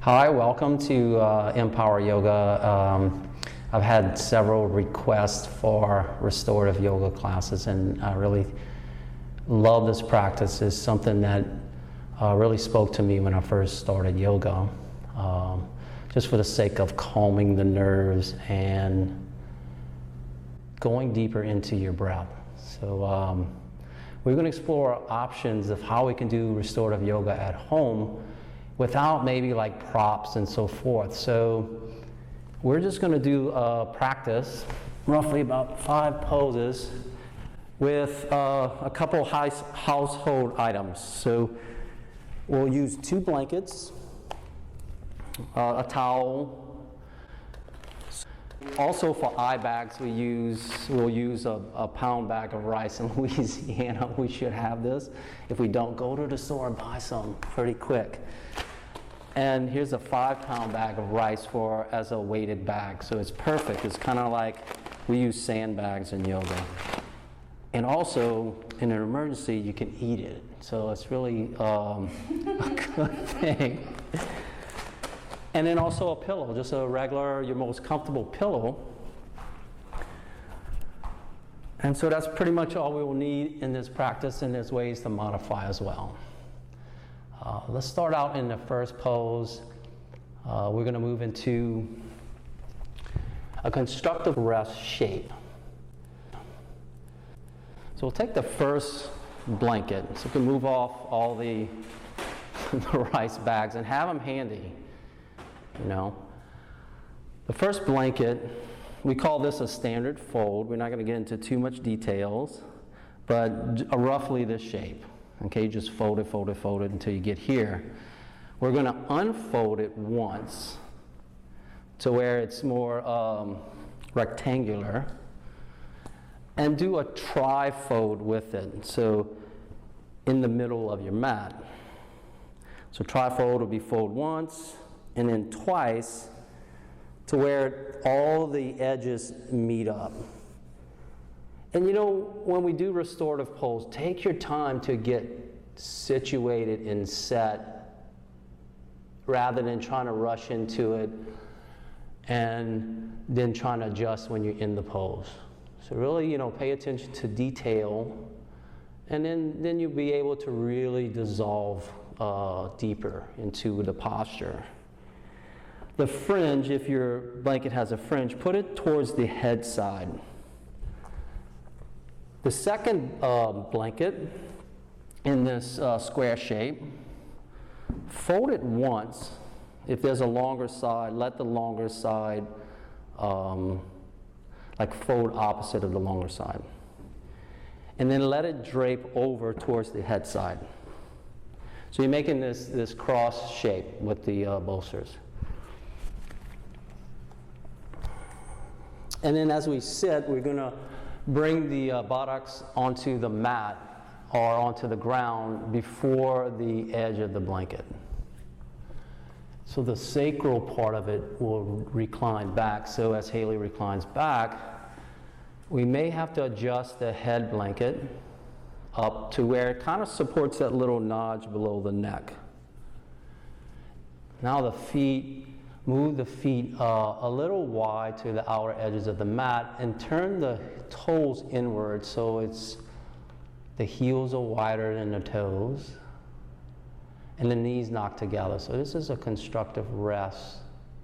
Hi, welcome to Empower Yoga. I've had several requests for restorative yoga classes, and I really love this practice. It's something that really spoke to me when I first started yoga, just for the sake of calming the nerves and going deeper into your breath. So we're going to explore options of how we can do restorative yoga at home without maybe like props and so forth. So we're just going to do a practice, roughly about 5 poses with a couple household items. So we'll use 2 blankets, a towel. Also for eye bags, we'll use a pound bag of rice in Louisiana. We should have this. If we don't, go to the store and buy some pretty quick. And here's a 5-pound bag of rice as a weighted bag. So it's perfect. It's kind of like we use sandbags in yoga. And also, in an emergency, you can eat it. So it's really a good thing. And then also a pillow, just a regular, your most comfortable pillow. And so that's pretty much all we will need in this practice, and there's ways to modify as well. Let's start out in the first pose. We're going to move into a constructive rest shape. So we'll take the first blanket. So we can move off all the rice bags and have them handy. You know, the first blanket, we call this a standard fold. We're not going to get into too much details, but roughly this shape. Okay, just fold it until you get here. We're going to unfold it once to where it's more rectangular, and do a tri-fold with it, so in the middle of your mat. So tri-fold will be fold once, and then twice, to where all the edges meet up. And you know, when we do restorative pose, take your time to get situated and set rather than trying to rush into it and then trying to adjust when you're in the pose. So really, you know, pay attention to detail, and then you'll be able to really dissolve deeper into the posture. The fringe, if your blanket has a fringe, put it towards the head side. The second blanket in this square shape, fold it once. If there's a longer side, let the longer side like fold opposite of the longer side. And then let it drape over towards the head side. So you're making this cross shape with the bolsters. And then as we sit, we're going to bring the buttocks onto the mat or onto the ground before the edge of the blanket. So the sacral part of it will recline back. So as Haley reclines back, we may have to adjust the head blanket up to where it kind of supports that little notch below the neck. Now the feet, move the feet a little wide to the outer edges of the mat and turn the toes inward so the heels are wider than the toes and the knees knocked together. So this is a constructive rest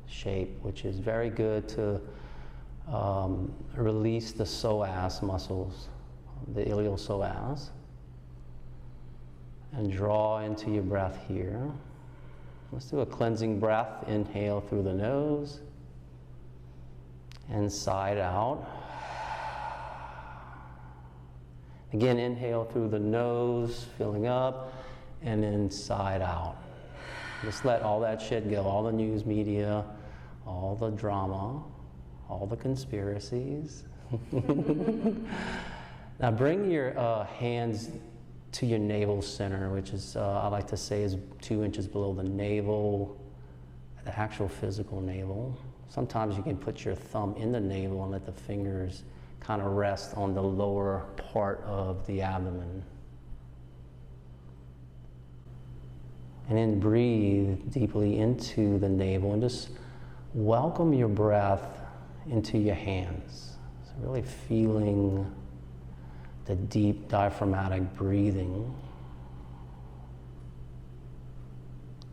shape, which is very good to release the psoas muscles, the iliopsoas, and draw into your breath here. Let's do a cleansing breath. Inhale through the nose and side out. Again, inhale through the nose, filling up, and then side out. Just let all that shit go, all the news media, all the drama, all the conspiracies. Now bring your hands to your navel center, which is, I like to say, is 2 inches below the navel, the actual physical navel. Sometimes you can put your thumb in the navel and let the fingers kind of rest on the lower part of the abdomen. And then breathe deeply into the navel and just welcome your breath into your hands. So really feeling the deep diaphragmatic breathing.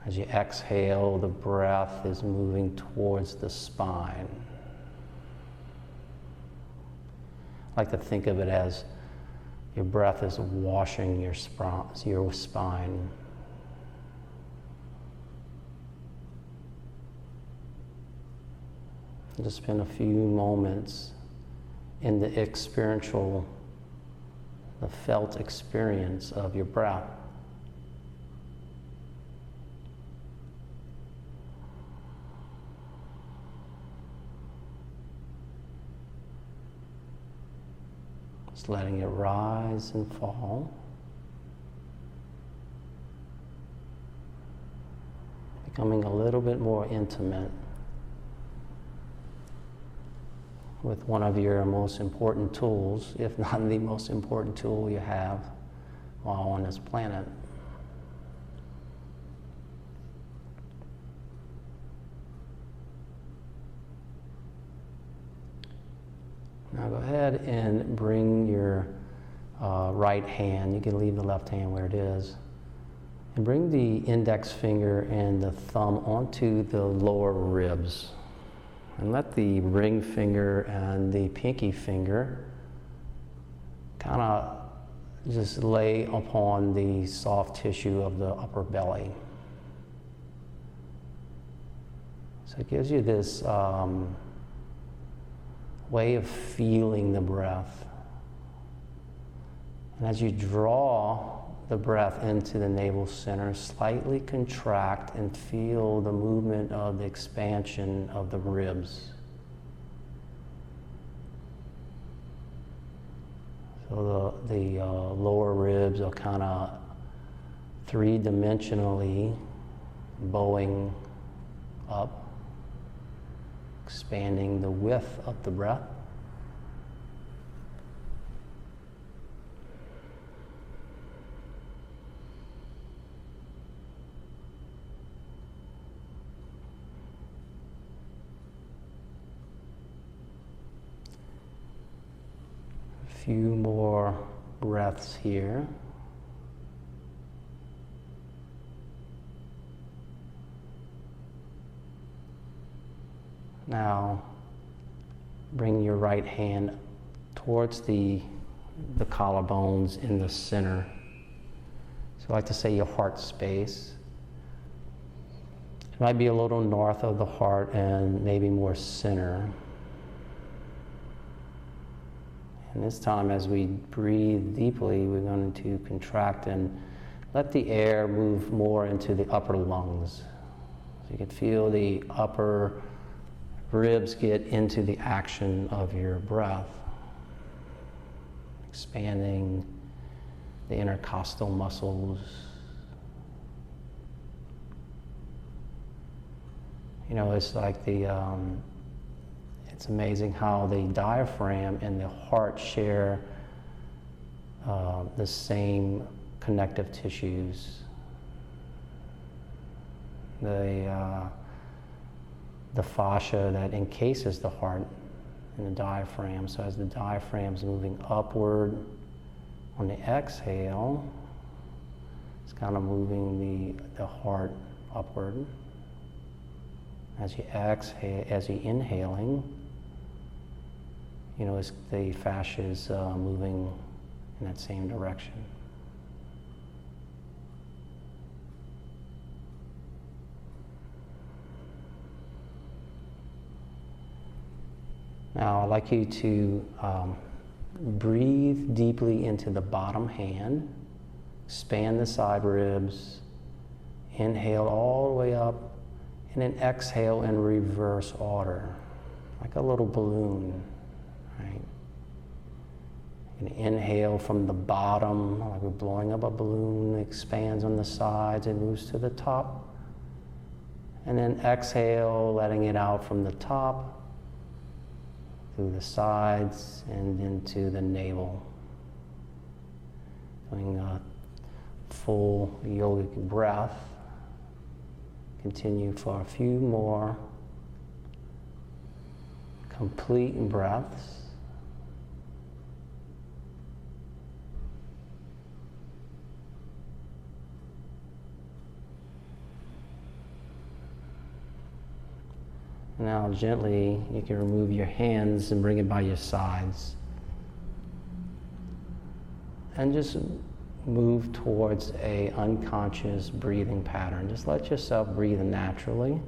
As you exhale, the breath is moving towards the spine. I like to think of it as your breath is washing your spine. Just spend a few moments in the felt experience of your breath. Just letting it rise and fall. Becoming a little bit more intimate with one of your most important tools, if not the most important tool you have while on this planet. Now go ahead and bring your right hand, you can leave the left hand where it is, and bring the index finger and the thumb onto the lower ribs. And let the ring finger and the pinky finger kind of just lay upon the soft tissue of the upper belly. So it gives you this way of feeling the breath. And as you draw the breath into the navel center, slightly contract and feel the movement of the expansion of the ribs. So the lower ribs are kind of three-dimensionally bowing up, expanding the width of the breath. Few more breaths here. Now, bring your right hand towards the collarbones in the center. So I like to say your heart space. It might be a little north of the heart and maybe more center. And this time, as we breathe deeply, we're going to contract and let the air move more into the upper lungs. So you can feel the upper ribs get into the action of your breath, expanding the intercostal muscles. You know, it's like it's amazing how the diaphragm and the heart share the same connective tissues. The fascia that encases the heart and the diaphragm. So as the diaphragm's moving upward on the exhale, it's kind of moving the heart upward. As you exhale, as you're inhaling, you know, the fascia is moving in that same direction. Now, I'd like you to breathe deeply into the bottom hand, expand the side ribs, inhale all the way up, and then exhale in reverse order, like a little balloon, right? You can inhale from the bottom, like we're blowing up a balloon, expands on the sides and moves to the top. And then exhale, letting it out from the top, through the sides and into the navel. Doing a full yogic breath Continue for a few more complete breaths. Now gently you can remove your hands and bring it by your sides. And just move towards a unconscious breathing pattern. Just let yourself breathe naturally.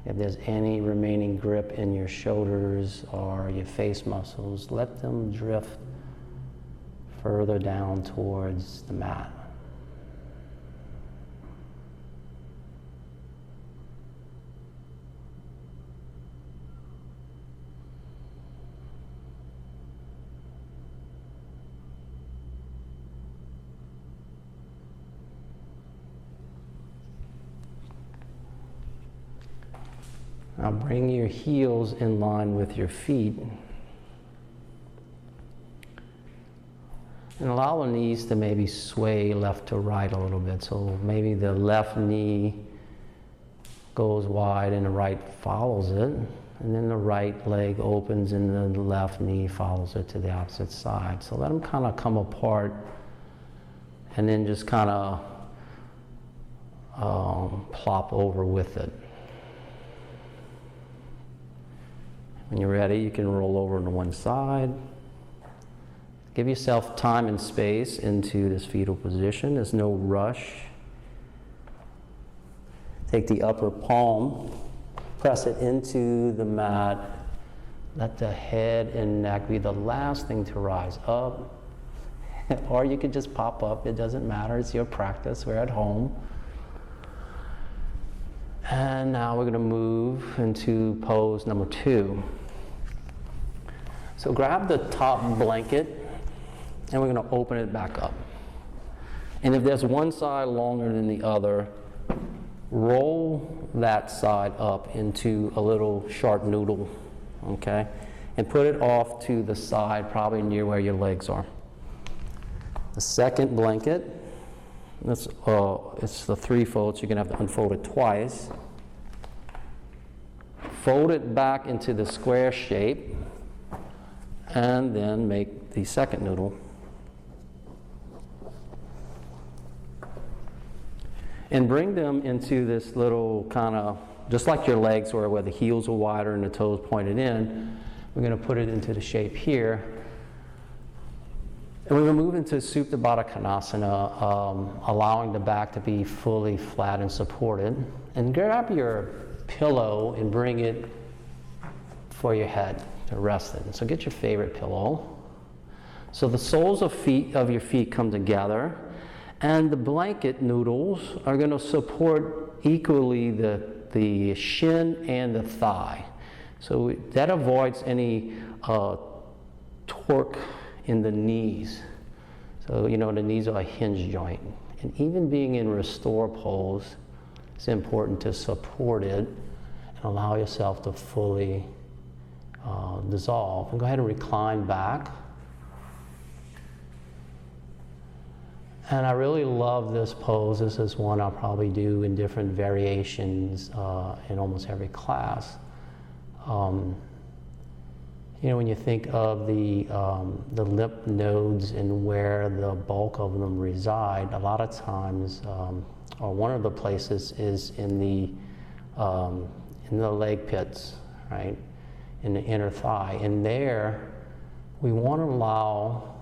If there's any remaining grip in your shoulders or your face muscles, let them drift further down towards the mat. Now bring your heels in line with your feet. And allow the knees to maybe sway left to right a little bit. So maybe the left knee goes wide and the right follows it. And then the right leg opens and the left knee follows it to the opposite side. So let them kind of come apart and then just kind of plop over with it. When you're ready, you can roll over to one side. Give yourself time and space into this fetal position. There's no rush. Take the upper palm, press it into the mat. Let the head and neck be the last thing to rise up. Or you could just pop up. It doesn't matter. It's your practice. We're at home. And now we're going to move into pose number 2. So grab the top blanket and we're going to open it back up. And if there's one side longer than the other, roll that side up into a little sharp noodle, okay? And put it off to the side, probably near where your legs are. The second blanket, it's the 3-fold, so you're going to have to unfold it twice. Fold it back into the square shape, and then make the second noodle. And bring them into this little kind of, just like your legs where the heels are wider and the toes pointed in, we're going to put it into the shape here. And we're going to move into Supta Baddha Konasana, allowing the back to be fully flat and supported. And grab your pillow and bring it for your head to rest in. So get your favorite pillow. So the soles of your feet come together, and the blanket noodles are going to support equally the shin and the thigh. So that avoids any torque in the knees. So, you know, the knees are a hinge joint. And even being in restore pose, it's important to support it and allow yourself to fully dissolve. And go ahead and recline back. And I really love this pose. This is one I'll probably do in different variations in almost every class. You know, when you think of the lymph nodes and where the bulk of them reside, a lot of times, or one of the places is in the leg pits, right, in the inner thigh. And there, we want to allow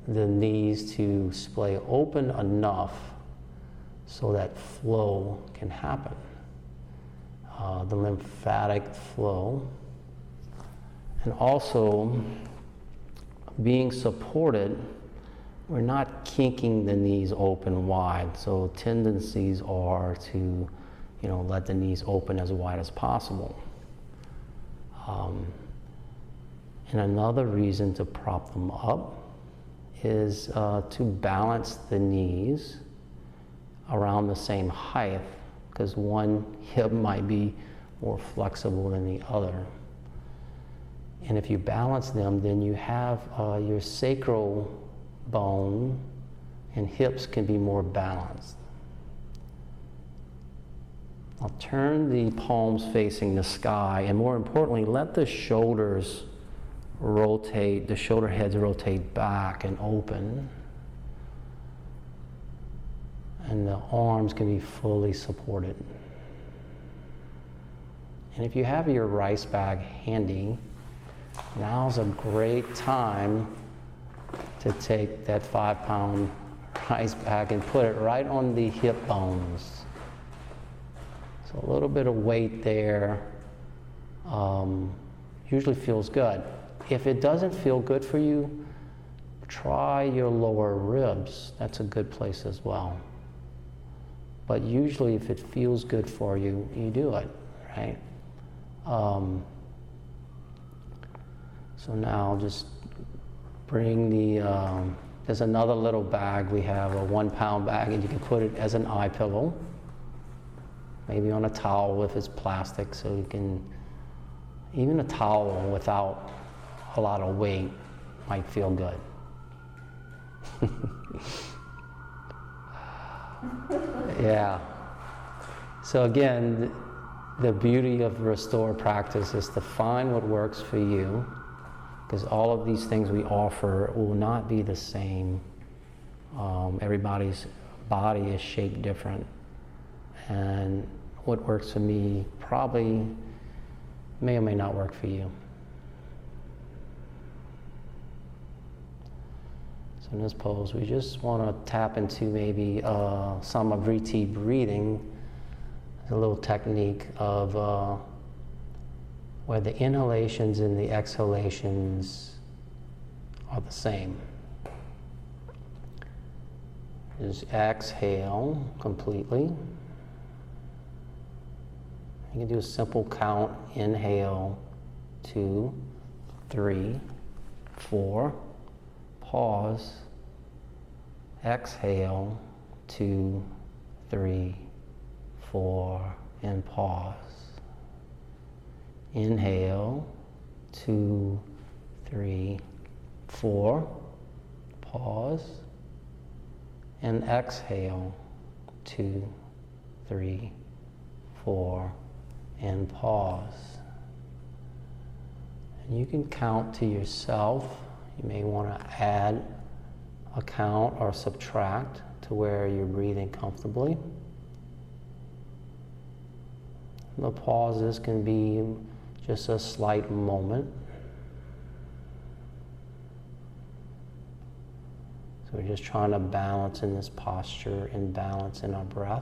the knees to splay open enough so that flow can happen. The lymphatic flow. And also, being supported, we're not kinking the knees open wide. So tendencies are to, you know, let the knees open as wide as possible. And another reason to prop them up is to balance the knees around the same height, because one hip might be more flexible than the other. And if you balance them, then you have your sacral bone and hips can be more balanced. I'll turn the palms facing the sky, and more importantly, let the shoulders rotate, the shoulder heads rotate back and open. And the arms can be fully supported. And if you have your rice bag handy, now's a great time to take that 5-pound rice bag and put it right on the hip bones. So a little bit of weight there usually feels good. If it doesn't feel good for you, try your lower ribs. That's a good place as well. But usually if it feels good for you, you do it, right? So now just bring the, there's another little bag. We have a 1-pound bag, and you can put it as an eye pillow. Maybe on a towel if it's plastic, so you can, even a towel without a lot of weight might feel good. Yeah. So again, the beauty of Restore practice is to find what works for you, because all of these things we offer will not be the same. Everybody's body is shaped different, and what works for me probably may or may not work for you. So in this pose, we just want to tap into maybe some Avriti breathing. There's a little technique of where the inhalations and the exhalations are the same. Just exhale completely. You can do a simple count. Inhale, 2, 3, 4. Pause. Exhale, 2, 3, 4, and pause. Inhale, 2, 3, 4. Pause. And exhale, 2, 3, 4, and pause. And you can count to yourself. You may want to add a count or subtract to where you're breathing comfortably. The pauses can be just a slight moment. So we're just trying to balance in this posture and balance in our breath.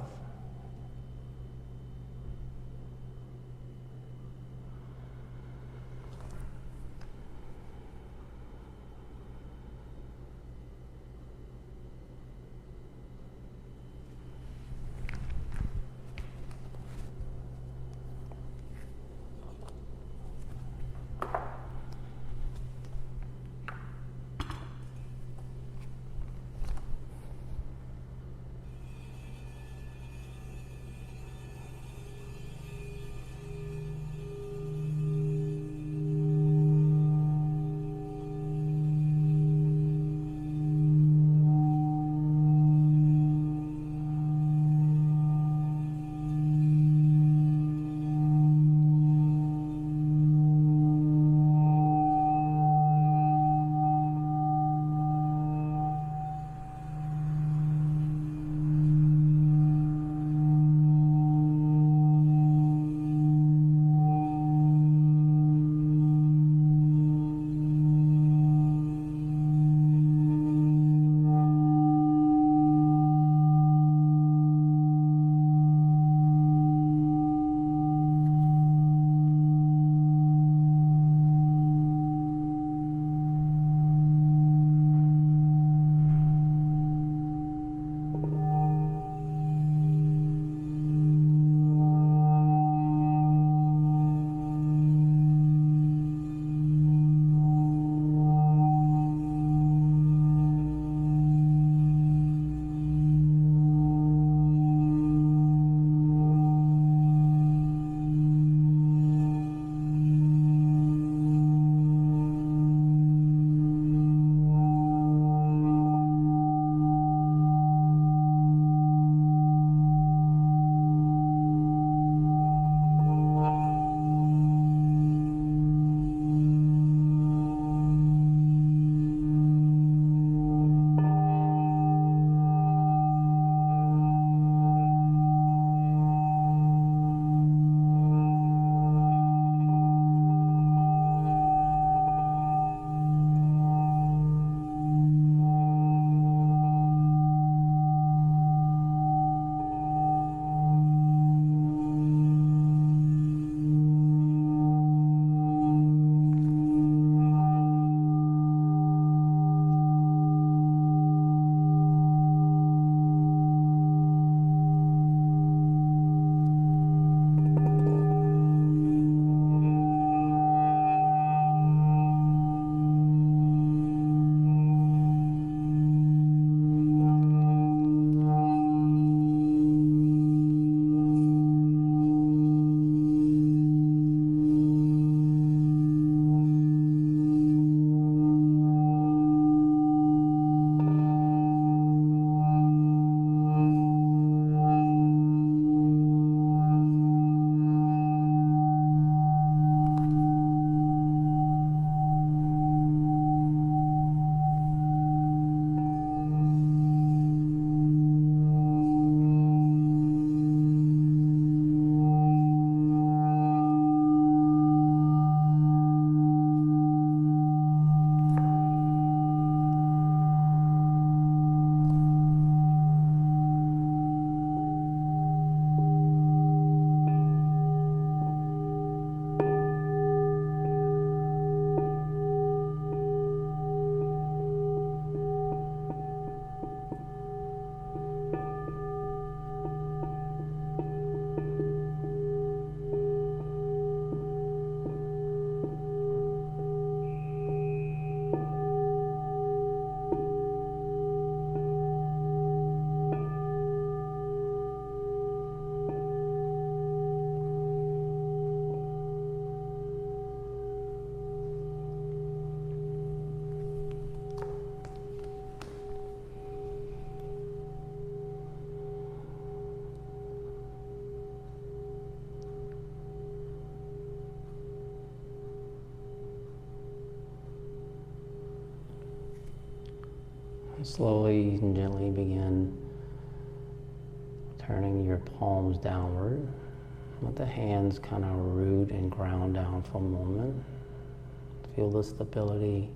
Slowly and gently begin turning your palms downward. Let the hands kind of root and ground down for a moment. Feel the stability.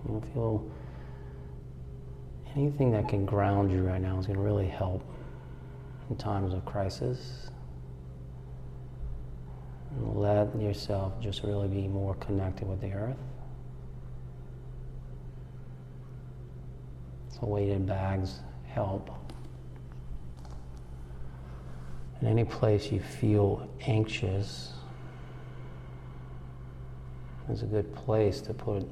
You'll feel anything that can ground you right now is going to really help in times of crisis. And let yourself just really be more connected with the earth. So weighted bags help. In any place you feel anxious is a good place to put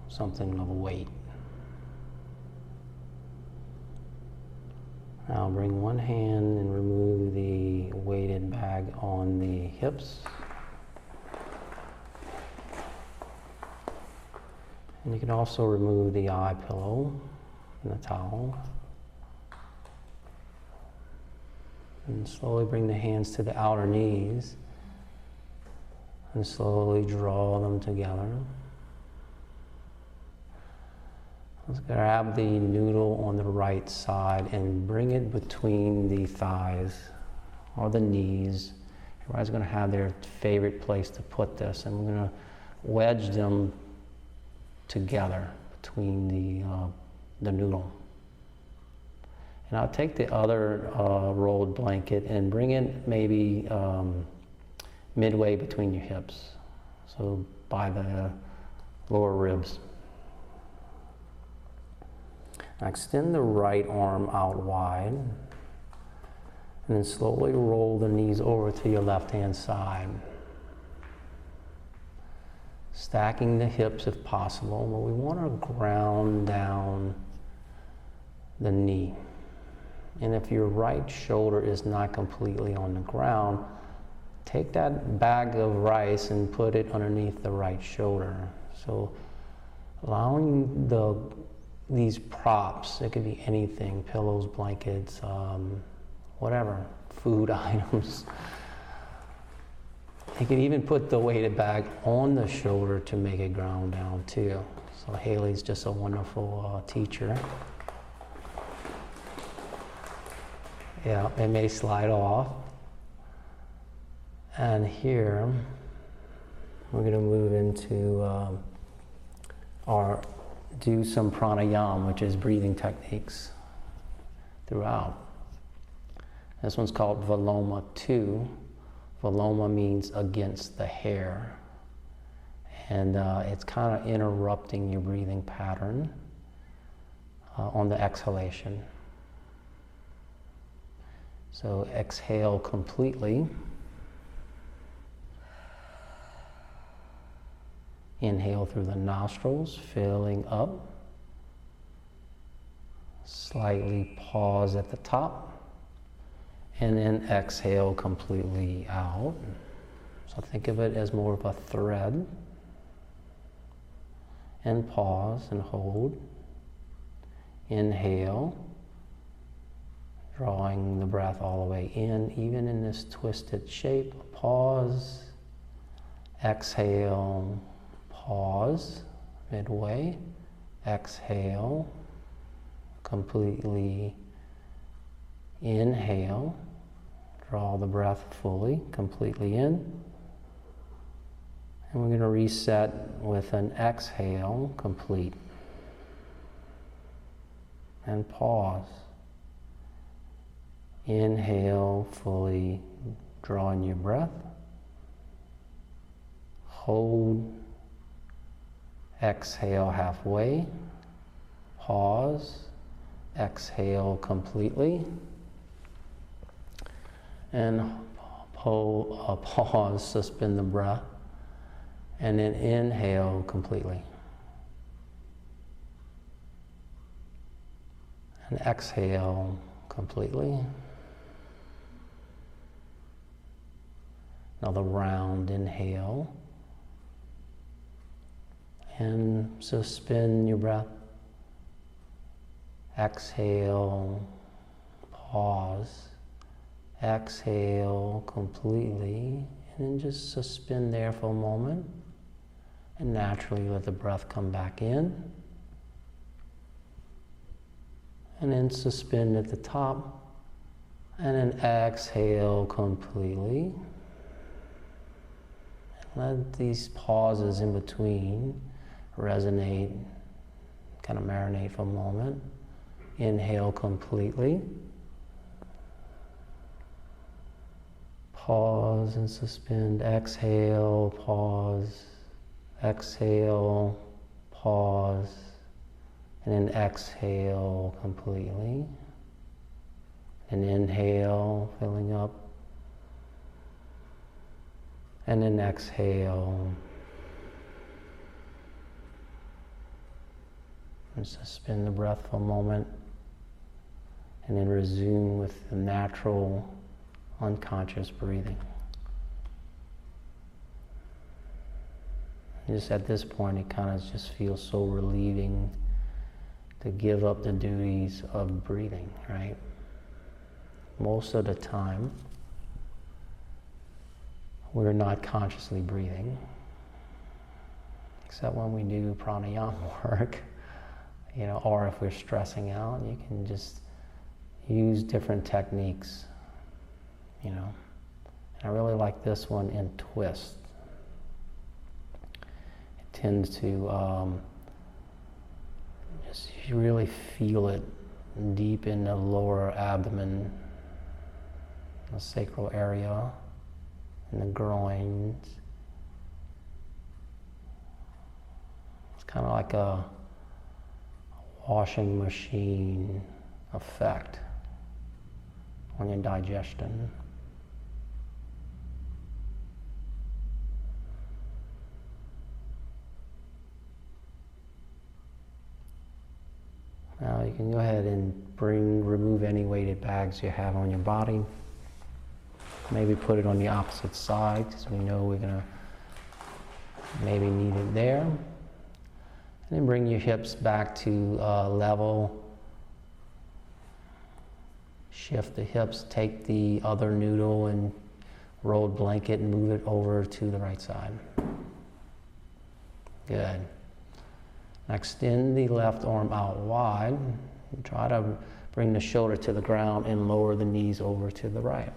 something of weight. Now bring one hand and remove the weighted bag on the hips. And you can also remove the eye pillow and the towel. And slowly bring the hands to the outer knees and slowly draw them together. Let's grab the noodle on the right side and bring it between the thighs or the knees. Everybody's going to have their favorite place to put this, and we're going to wedge them together between the noodle. And I'll take the other rolled blanket and bring it maybe midway between your hips, so by the lower ribs. Now extend the right arm out wide, and then slowly roll the knees over to your left-hand side. Stacking the hips if possible, but we want to ground down the knee. And if your right shoulder is not completely on the ground, take that bag of rice and put it underneath the right shoulder. So allowing these props, it could be anything, pillows, blankets, whatever, food items. You can even put the weighted bag on the shoulder to make it ground down too. So Haley's just a wonderful teacher. Yeah, it may slide off. And here, we're going to move into do some pranayama, which is breathing techniques throughout. This one's called Viloma 2. Viloma means against the hair. And it's kind of interrupting your breathing pattern on the exhalation. So exhale completely. Inhale through the nostrils, filling up. Slightly pause at the top. And then exhale completely out. So think of it as more of a thread. And pause and hold. Inhale. Drawing the breath all the way in, even in this twisted shape. Pause. Exhale. Pause, midway, exhale, completely inhale, draw the breath fully, completely in, and we're going to reset with an exhale, complete, and pause, inhale, fully drawing your breath, hold, exhale halfway, pause, exhale completely, and pause, suspend the breath, and then inhale completely. And exhale completely. Another round inhale. And suspend your breath. Exhale, pause, exhale completely, and then just suspend there for a moment. And naturally let the breath come back in. And then suspend at the top. And then exhale completely. And let these pauses in between resonate, kind of marinate for a moment. Inhale completely. Pause and suspend. Exhale, pause. Exhale, pause. And then exhale completely. And inhale, filling up. And then exhale. And suspend the breath for a moment. And then resume with the natural, unconscious breathing. Just at this point, it kind of just feels so relieving to give up the duties of breathing, right? Most of the time, we're not consciously breathing, except when we do pranayama work, or if we're stressing out, you can just use different techniques, And I really like this one in twist. It tends to just really feel it deep in the lower abdomen, the sacral area, and the groins. It's kind of like a washing machine effect on your digestion. Now you can go ahead and remove any weighted bags you have on your body. Maybe put it on the opposite side, because we know we're gonna maybe need it there. And then bring your hips back to level. Shift the hips, take the other noodle and rolled blanket and move it over to the right side. Good. Now extend the left arm out wide. Try to bring the shoulder to the ground and lower the knees over to the right.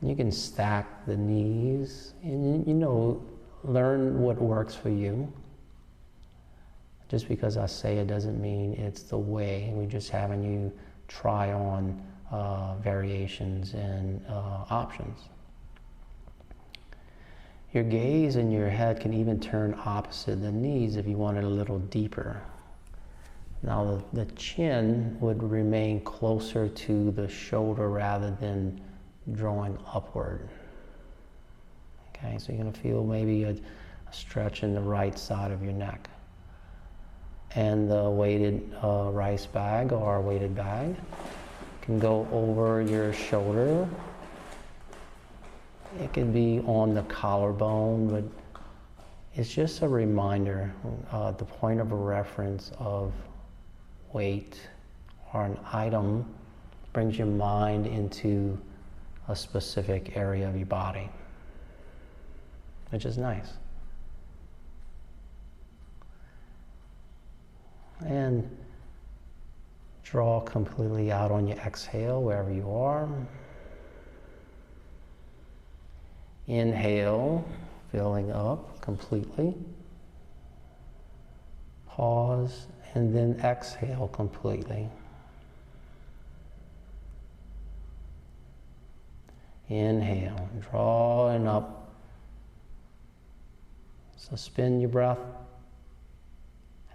You can stack the knees and learn what works for you. Just because I say it doesn't mean it's the way. We're just having you try on variations and options. Your gaze and your head can even turn opposite the knees if you want it a little deeper. Now the chin would remain closer to the shoulder rather than drawing upward. Okay, so you're going to feel maybe a stretch in the right side of your neck. And the weighted rice bag or weighted bag can go over your shoulder. It can be on the collarbone, but it's just a reminder, the point of a reference of weight or an item brings your mind into a specific area of your body, which is nice. And draw completely out on your exhale wherever you are. Inhale, filling up completely. Pause, and then exhale completely. Inhale, drawing up. Suspend your breath.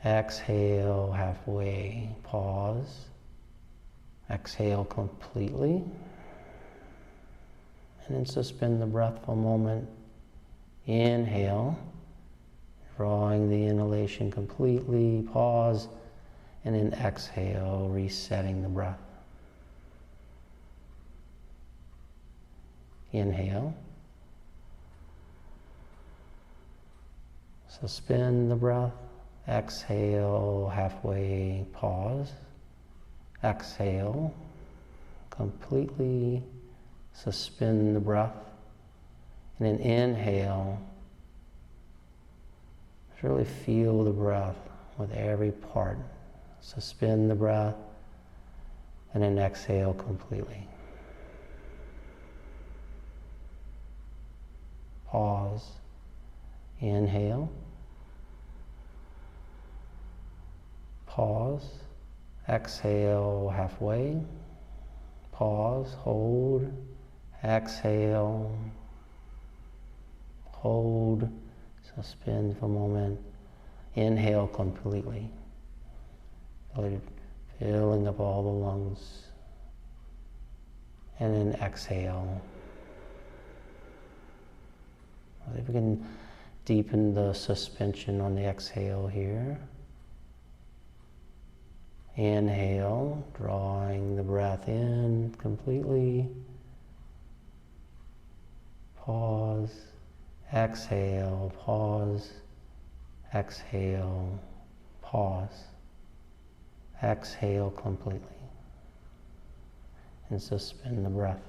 Exhale halfway, pause. Exhale completely. And then suspend the breath for a moment. Inhale, drawing the inhalation completely, pause, and then exhale, resetting the breath. Inhale. Suspend the breath. Exhale, halfway, pause. Exhale, completely suspend the breath. And then inhale. Just really feel the breath with every part. Suspend the breath, and then exhale completely. Pause. Inhale. Pause. Exhale halfway. Pause. Hold. Exhale. Hold. Suspend for a moment. Inhale completely. Filling up all the lungs. And then exhale. If we can deepen the suspension on the exhale here. Inhale, drawing the breath in completely. Pause. Exhale, pause. Exhale, pause. Exhale completely. And suspend the breath.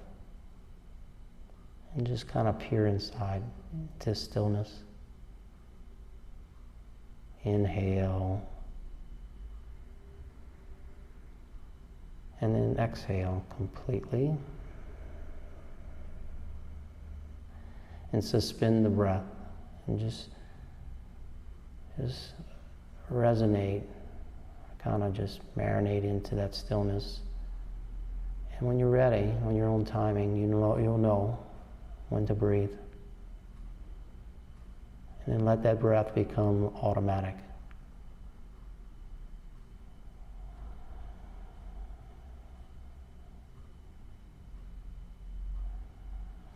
And just kind of peer inside to stillness. Inhale. And then exhale completely. And suspend the breath. And just resonate. Kind of just marinate into that stillness. And when you're ready, on your own timing, you'll know when to breathe. And then let that breath become automatic.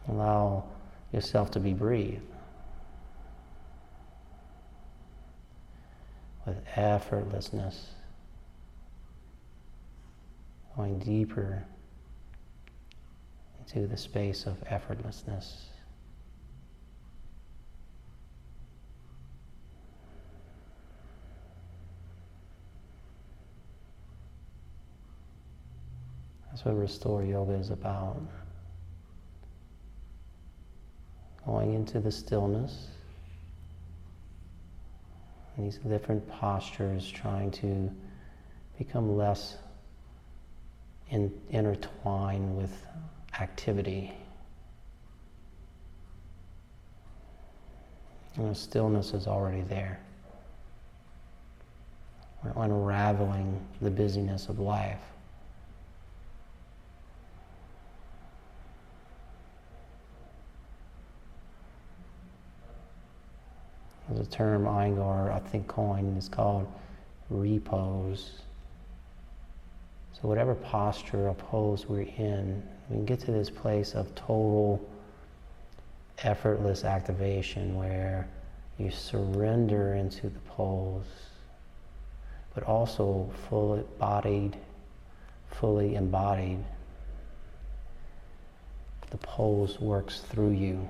Allow yourself to be breathed with effortlessness, going deeper into the space of effortlessness. That's what Restore Yoga is about. Going into the stillness, these different postures, trying to become less intertwined with activity. And the stillness is already there. We're unraveling the busyness of life. There's a term Iyengar, I think, coined, is called repose. So whatever posture or pose we're in, we can get to this place of total effortless activation where you surrender into the pose, but also fully embodied. The pose works through you,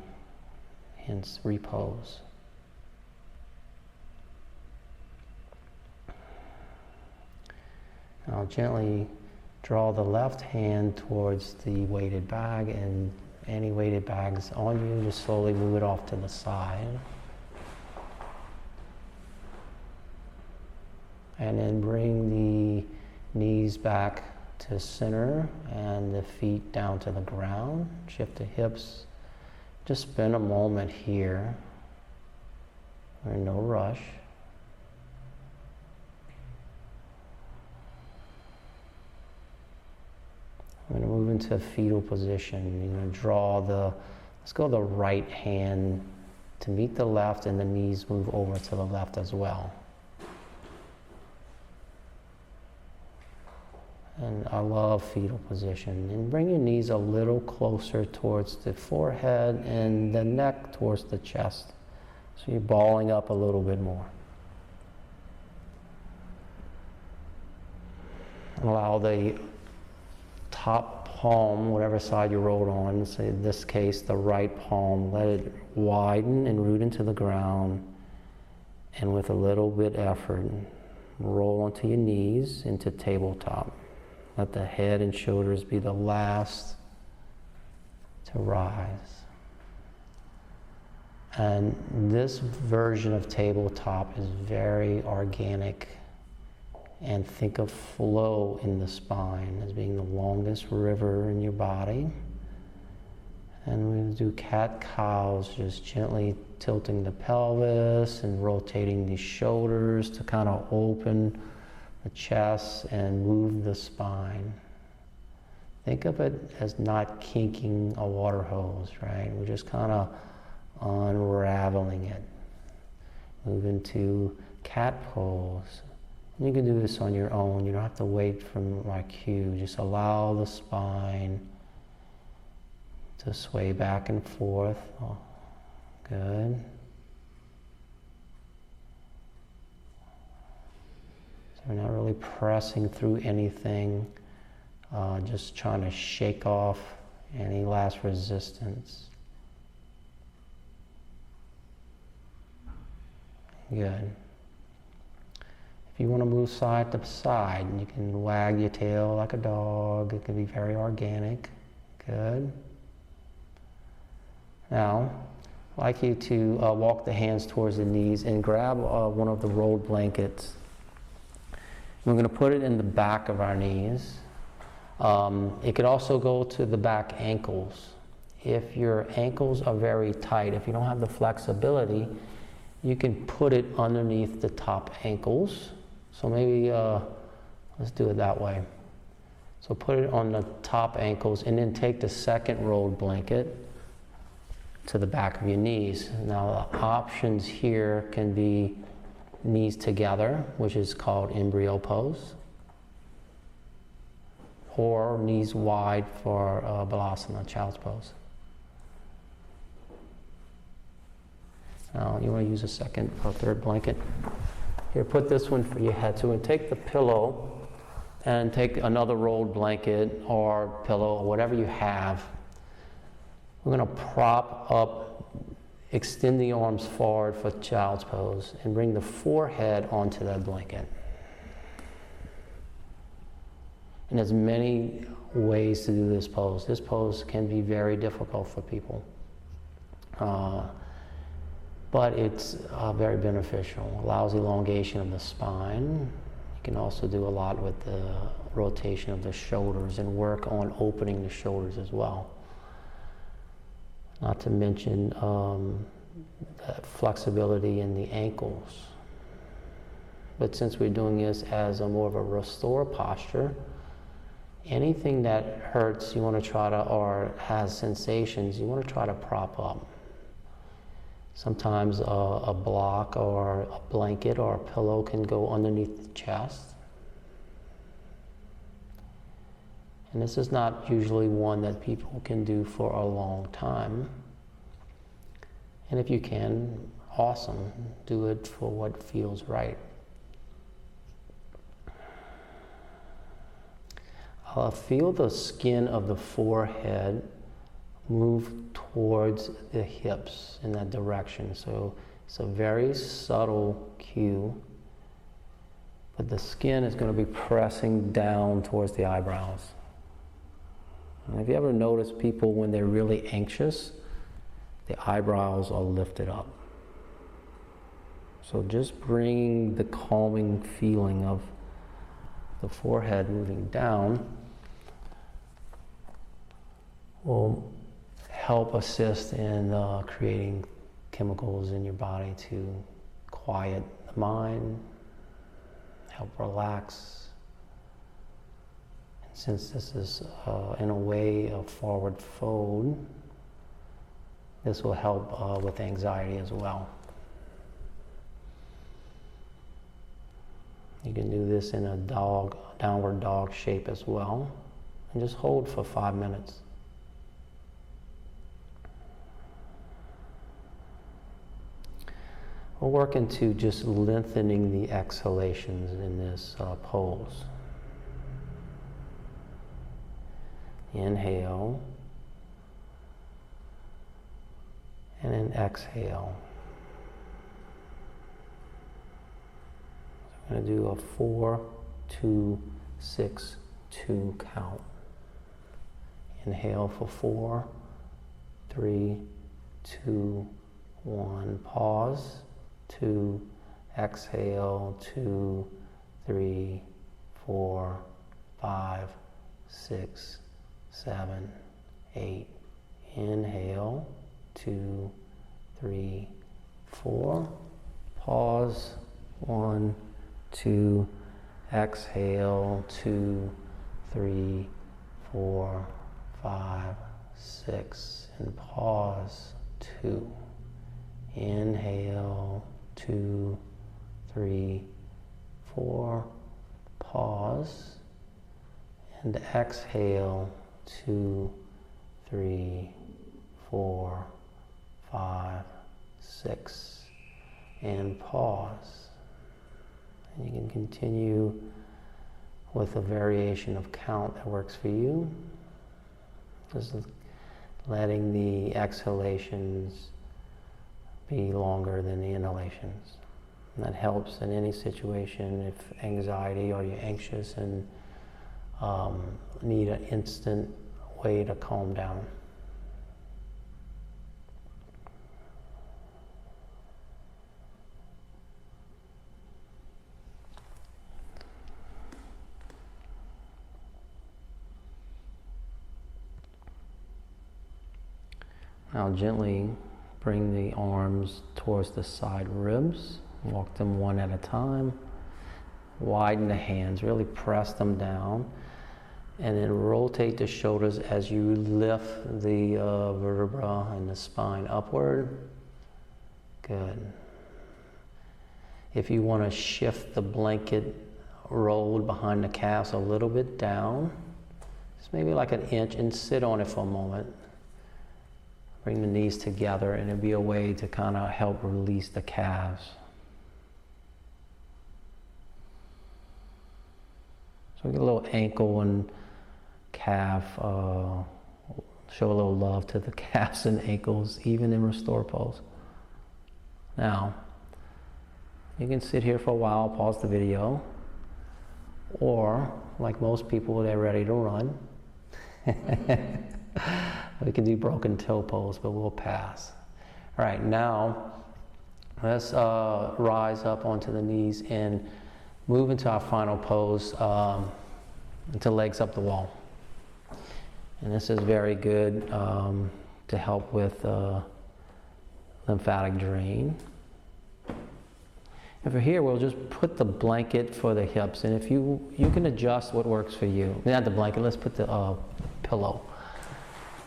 hence repose. Now gently draw the left hand towards the weighted bag, and any weighted bags on you, just slowly move it off to the side. And then bring the knees back to center and the feet down to the ground. Shift the hips. Just spend a moment here. We're in no rush. I'm going to move into a fetal position. You're going to draw let's go the right hand to meet the left, and the knees move over to the left as well. And I love fetal position. And bring your knees a little closer towards the forehead and the neck towards the chest. So you're balling up a little bit more. Allow the top palm, whatever side you rolled on, say in this case the right palm, let it widen and root into the ground, and with a little bit effort, roll onto your knees into tabletop. Let the head and shoulders be the last to rise. And this version of tabletop is very organic. And think of flow in the spine as being the longest river in your body. And we're going to do cat-cows, just gently tilting the pelvis and rotating the shoulders to kind of open the chest and move the spine. Think of it as not kinking a water hose, right? We're just kind of unraveling it. Move into cat pose. You can do this on your own. You don't have to wait for my cue. Just allow the spine to sway back and forth. Oh, good. So we're not really pressing through anything, just trying to shake off any last resistance. Good. If you want to move side to side, you can wag your tail like a dog. It can be very organic. Good. Now, I'd like you to walk the hands towards the knees and grab one of the rolled blankets. We're going to put it in the back of our knees. It could also go to the back ankles. If your ankles are very tight, if you don't have the flexibility, you can put it underneath the top ankles. So maybe, let's do it that way. So put it on the top ankles and then take the second rolled blanket to the back of your knees. Now the options here can be knees together, which is called embryo pose, or knees wide for balasana, child's pose. Now you want to use a second or third blanket. Here, put this one for your head. So we're going to take the pillow and take another rolled blanket or pillow or whatever you have. We're going to prop up, extend the arms forward for child's pose, and bring the forehead onto that blanket. And there's many ways to do this pose. This pose can be very difficult for people. But it's very beneficial. Allows elongation of the spine. You can also do a lot with the rotation of the shoulders and work on opening the shoulders as well. Not to mention the flexibility in the ankles. But since we're doing this as a more of a restore posture, anything that hurts, you want to try to, or has sensations, you want to try to prop up. Sometimes a block or a blanket or a pillow can go underneath the chest. And this is not usually one that people can do for a long time. And if you can, awesome. Do it for what feels right. Feel the skin of the forehead move towards the hips in that direction. So it's a very subtle cue, but the skin is going to be pressing down towards the eyebrows. And have you ever noticed people when they're really anxious, the eyebrows are lifted up? So just bringing the calming feeling of the forehead moving down will help assist in creating chemicals in your body to quiet the mind, help relax. And since this is in a way a forward fold, this will help with anxiety as well. You can do this in a downward dog shape as well, and just hold for 5 minutes. We're working to just lengthening the exhalations in this pose. Inhale, and then exhale. So I'm going to do a 4, 2, 6, 2 count. Inhale for 4, 3, 2, 1, pause, 2, exhale, 2, 3, 4, 5, 6, 7, 8. Inhale, 2, 3, 4. Pause, 1, 2, exhale, 2, 3, 4, 5, 6, and pause, 2. Inhale, 2, 3, 4, pause, and exhale, 2, 3, 4, 5, 6, and pause. And you can continue with a variation of count that works for you. Just letting the exhalations be longer than the inhalations. And that helps in any situation if anxiety or you're anxious and need an instant way to calm down. Now gently bring the arms towards the side ribs. Walk them one at a time. Widen the hands, really press them down. And then rotate the shoulders as you lift the vertebra and the spine upward. Good. If you want to shift the blanket rolled behind the calves a little bit down, just maybe like an inch, and sit on it for a moment. Bring the knees together, and it'll be a way to kind of help release the calves. So get a little ankle and calf, show a little love to the calves and ankles, even in restore pose. Now, you can sit here for a while, pause the video, or like most people, they're ready to run. We can do broken toe pose, but we'll pass. All right, now let's rise up onto the knees and move into our final pose, into legs up the wall. And this is very good to help with lymphatic drain. If we're here, we'll just put the blanket for the hips, and if you can adjust what works for you. Not the blanket, let's put the pillow.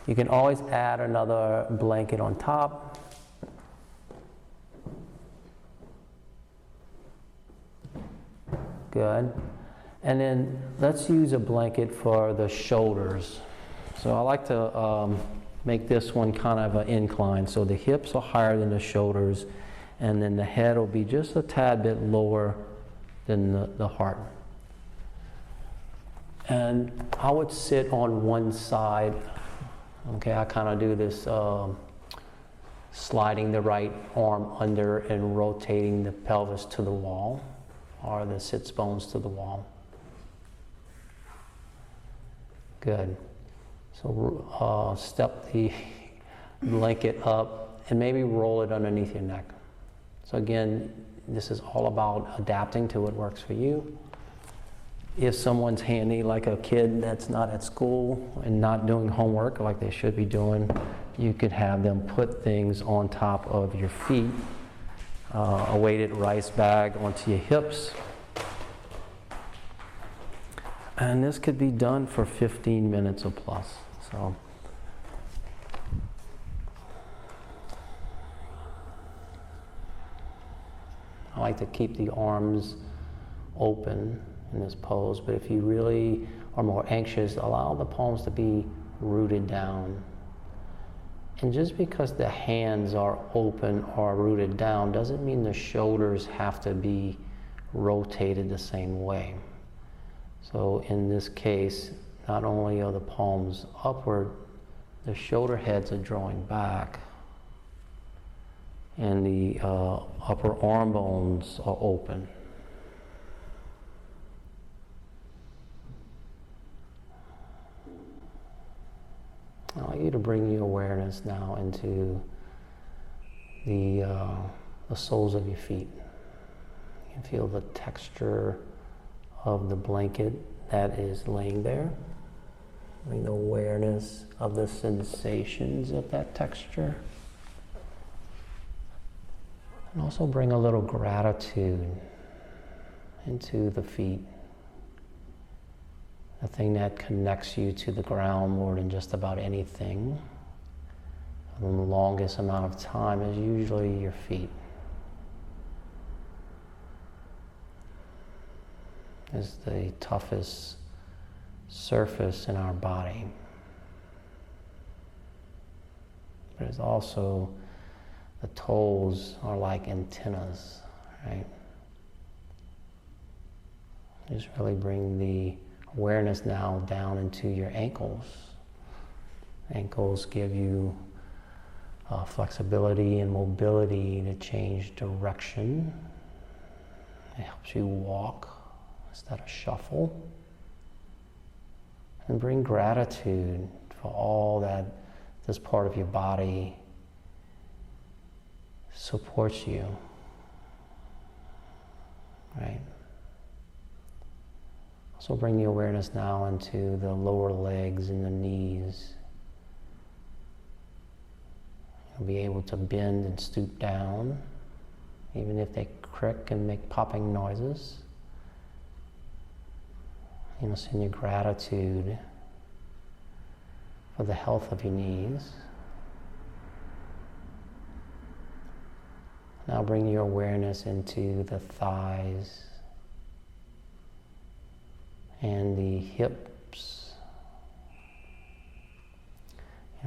You can always add another blanket on top. Good. And then let's use a blanket for the shoulders. So I like to make this one kind of an incline. So the hips are higher than the shoulders, and then the head will be just a tad bit lower than the heart. And I would sit on one side. Okay, I kind of do this sliding the right arm under and rotating the pelvis to the wall, or the sits bones to the wall. Good. So step the blanket up and maybe roll it underneath your neck. So again, this is all about adapting to what works for you. If someone's handy, like a kid that's not at school and not doing homework like they should be doing, you could have them put things on top of your feet, a weighted rice bag onto your hips. And this could be done for 15 minutes or plus. So I like to keep the arms open in this pose, but if you really are more anxious, allow the palms to be rooted down. And just because the hands are open or rooted down doesn't mean the shoulders have to be rotated the same way. So in this case, not only are the palms upward, the shoulder heads are drawing back, and the upper arm bones are open. I'd like you to bring your awareness now into the soles of your feet. You can feel the texture of the blanket that is laying there. Bring the awareness of the sensations of that texture. And also bring a little gratitude into the feet. The thing that connects you to the ground more than just about anything, for the longest amount of time, is usually your feet. It's the toughest surface in our body. But it's also, the toes are like antennas, right? Just really bring the awareness now down into your ankles. Ankles give you flexibility and mobility to change direction. It helps you walk instead of shuffle. And bring gratitude for all that this part of your body supports you, right? So bring the awareness now into the lower legs and the knees. You'll be able to bend and stoop down, even if they crick and make popping noises. Send your gratitude for the health of your knees. Now bring your awareness into the thighs and the hips.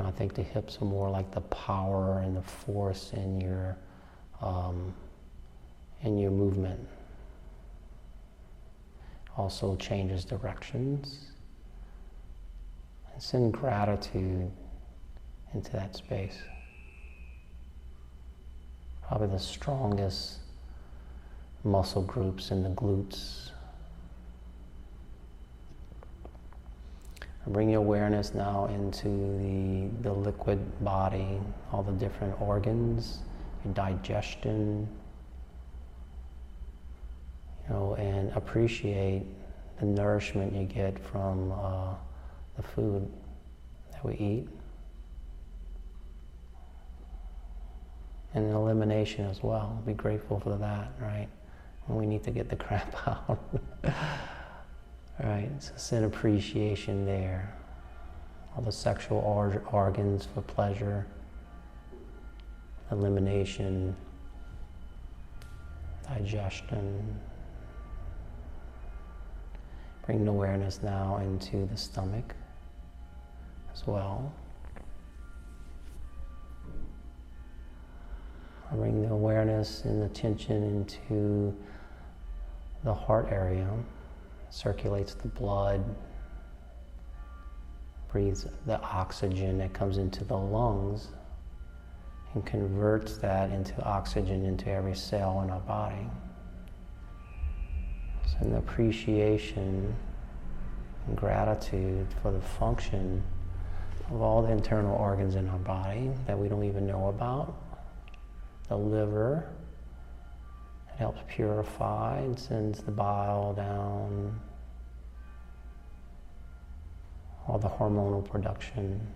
I think the hips are more like the power and the force in your movement. Also changes directions. And send gratitude into that space. Probably the strongest muscle groups in the glutes. Bring your awareness now into the liquid body, all the different organs, your digestion, and appreciate the nourishment you get from the food that we eat. And elimination as well. Be grateful for that, right? When we need to get the crap out. Right, so send appreciation there. All the sexual organs for pleasure, elimination, digestion. Bring the awareness now into the stomach as well. Bring the awareness and attention into the heart area. Circulates the blood, breathes the oxygen that comes into the lungs, and converts that into oxygen into every cell in our body. So an appreciation and gratitude for the function of all the internal organs in our body that we don't even know about. The liver, it helps purify and sends the bile down. All the hormonal production.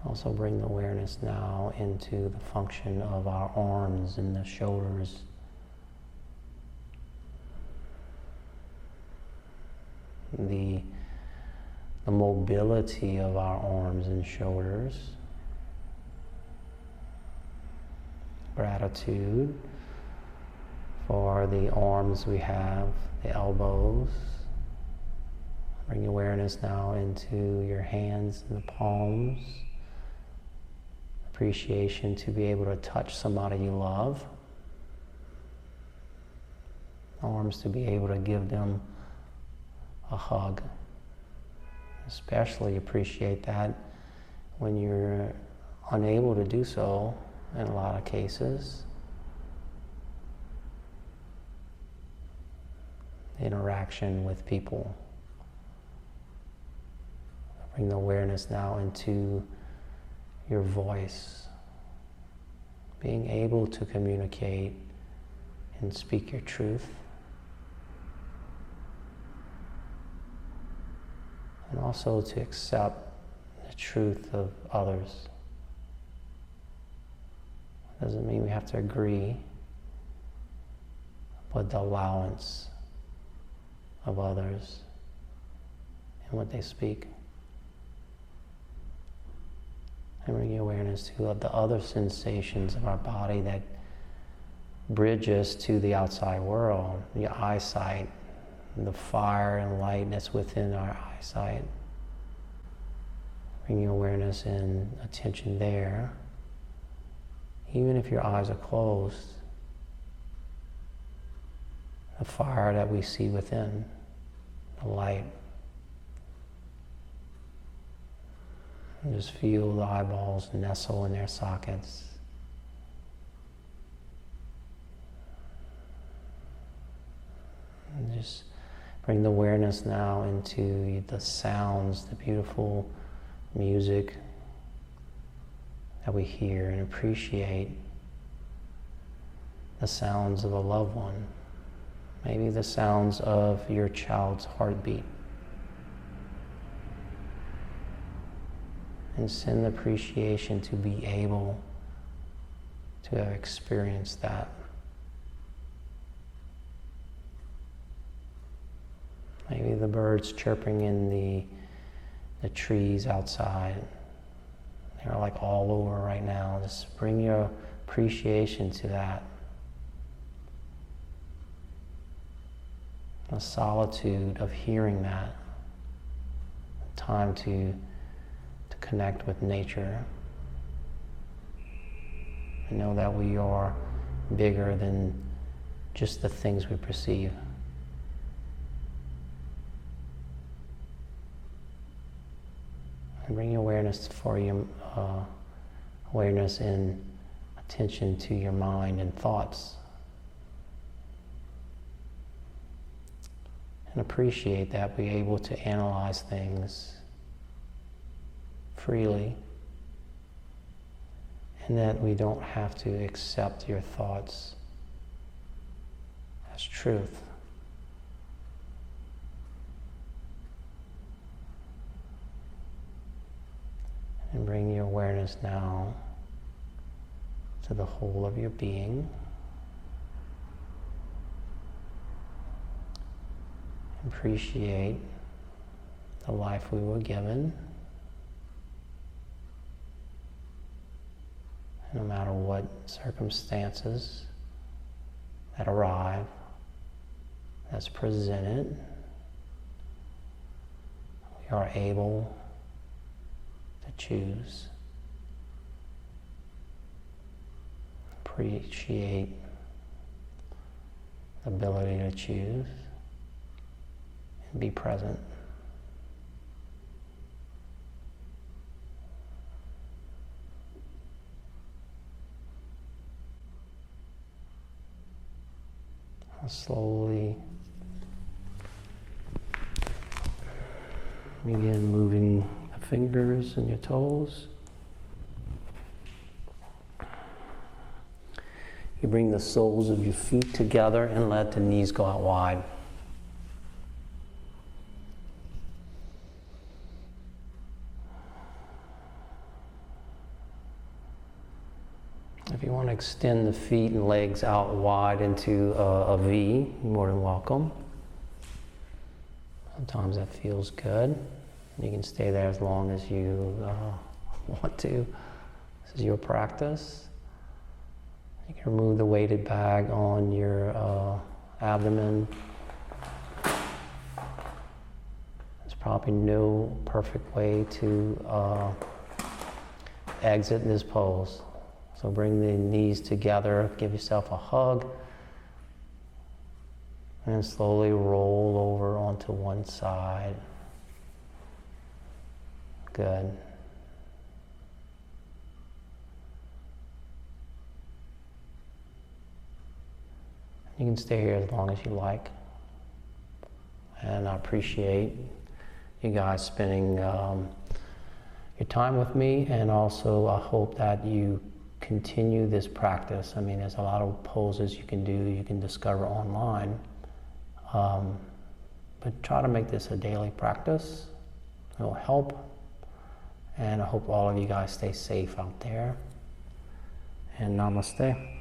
Also bring the awareness now into the function of our arms and the shoulders. The mobility of our arms and shoulders. Gratitude for the arms we have, the elbows. Bring awareness now into your hands and the palms. Appreciation to be able to touch somebody you love. Arms to be able to give them a hug. Especially appreciate that when you're unable to do so in a lot of cases. Interaction with people. Bring the awareness now into your voice, being able to communicate and speak your truth, and also to accept the truth of others. Doesn't mean we have to agree, but the allowance of others and what they speak. And bring awareness to the other sensations of our body that bridge us to the outside world, the eyesight, the fire and light that's within our eyesight. Bringing awareness and attention there. Even if your eyes are closed, the fire that we see within, the light. And just feel the eyeballs nestle in their sockets. And just bring the awareness now into the sounds, the beautiful music that we hear, and appreciate the sounds of a loved one. Maybe the sounds of your child's heartbeat. And send appreciation to be able to have experienced that. Maybe the birds chirping in the trees outside. They're like all over right now. Just bring your appreciation to that. The solitude of hearing that. Time to connect with nature. And know that we are bigger than just the things we perceive. And bring awareness for your awareness and attention to your mind and thoughts. And appreciate that we're able to analyze things freely, and that we don't have to accept your thoughts as truth. And bring your awareness now to the whole of your being. Appreciate the life we were given. No matter what circumstances that arrive, that's presented, we are able to choose. Appreciate the ability to choose and be present. Slowly begin moving the fingers and your toes. You bring the soles of your feet together and let the knees go out wide. If you want to extend the feet and legs out wide into a V, you're more than welcome. Sometimes that feels good. You can stay there as long as you want to. This is your practice. You can remove the weighted bag on your abdomen. There's probably no perfect way to exit this pose. So bring the knees together, give yourself a hug, and then slowly roll over onto one side. Good. You can stay here as long as you like. And I appreciate you guys spending your time with me, and also I hope that you continue this practice. I mean, there's a lot of poses you can do, you can discover online, but try to make this a daily practice. It will help, and I hope all of you guys stay safe out there, and namaste.